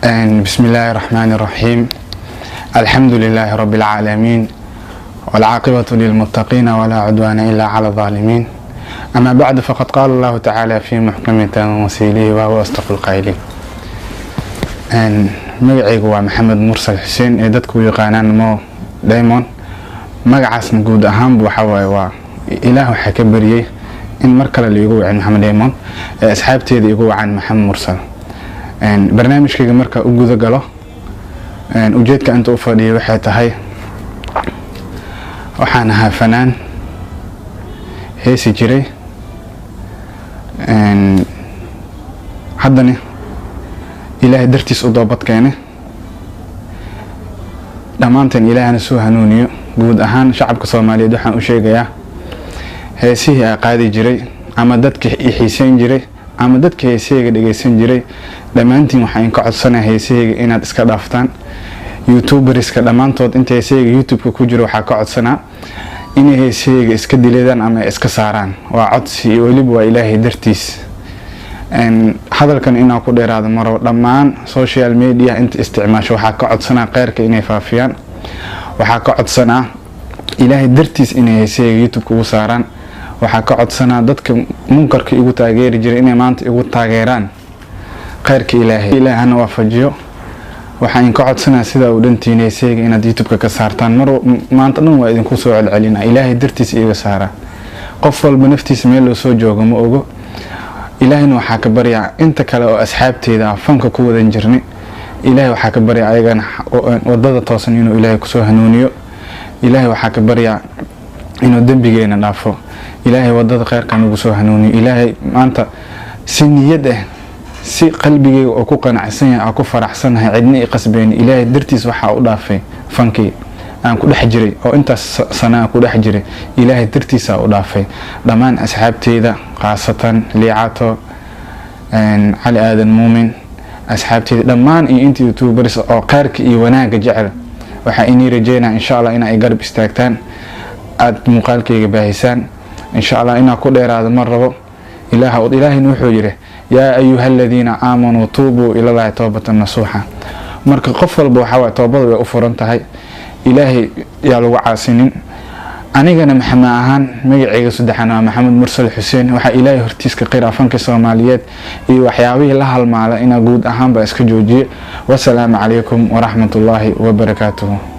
بسم الله الرحمن الرحيم. الحمد لله رب العالمين والعاقبة للمتقين ولا عدوان إلا على الظالمين. أما بعد فقد قال الله تعالى في محكم تنزيله وهو أصدق القائلين. magacaygu waa maxamed mursal xuseen ee dadku yaqaanaan Mo Diamond. magacaasna guud ahaanba waxa waaye waa ilaah waxa ka bariyay in mar kale la igu wacan maxamed Diamond ee asxaabteeda igu wacan maxamed mursal. barnaamijkayga marka u guda galo ujeedka inta u fadhiyo waxay tahay waxaan ahaa fanaan heesi jiray haddana ilaahay dartiis u doobad keenay dhamaanteen ilaahana soo hanuuniyo. guud ahaan shacabka Soomaaliyeed waxaan u sheegayaa heesihii ay qaadi jiray ama dadka i xiiseyn jiray ama dadka heesayga dhageysan jiray dhamaantiin waxaan ka codsanahay heesayga inaad iska dhaaftaan. YouTuberiska dhamaantood inta heesayga YouTube ku jiro waxaa ka codsanaa inay heesayga iska dileedaan ama iska saaraan. waa codsi waliba waa ilaahay dartiis. hadalkan inaan ku dheeraado maro dhammaan social media inta isticmaasho waxaa ka codsanaa qeyrka inay faafiyaan. waxaa ka codsanaa ilaahay dartiis inay heesayga YouTube ugu saaraan. waxaa ka codsanaa dadka munkarka igu taageeri jiray inay maanta igu taageeraan qeyrka ilaahana waafajiyo. waxaan ka codsanaa sida uu dhantiin heesayga inaad YouTube ka saartaan. maanta dhan waa idinku soo celcelinaa ilaahay dartiis iga saara. qof walba naftiisa meel loo soo joogo ma ogo. ilaahayna waxaa ka baryaa inta kale oo asxaabteeda fanka ku wadan jirnay ilaahay waxaa ka baryaa ayagana wadada toosan inuu ilaahay ku soo hanuuniyo. ilaahay waxaa ka baryaa inuu dambigeena dhaafo. ilaahay wadada khayrka nagu soo hanuuniyo. ilaahay maanta si niyad ah si qalbigeyga oo ku qanacsan yahay oo ku faraxsanahay cidna i qasbeen ilaahay dartiis waxa u dhaafay fankii aan ku dhex jiray oo intaas sana ku dhex jiray ilaahay dartiis u dhaafay dhamaan asxaabteeda qaasatan liicato cali aadan muumin asxaabteeda dhamaan iyo intii YouTubers oo qaarka iyo wanaaga jecel waxa inii rajeynaa insha Allah in ay garab istaagtaan aad muuqaalkayga baahisaan insha Allah ina ku dheeraado mar rabo. ilaahayna wuxuu yiri yaa ayyuhalladina aamanu tuubu ila Allahi tawbatan nasuha. marka qof walba waxa way toobadu way u furan tahay. ilaahay yaa lagu caasinin. anigana maxamed ahaan magacayga saddexan waa maxamed mursal xuseen. waxa ilaahay hortiis ka qira fanka Soomaaliyeed iyo waxyaabihii la halmaala ina guud ahaan ba iska joojiye. wassalaamu calaykum wa rahmatullahi wa barakaatuh.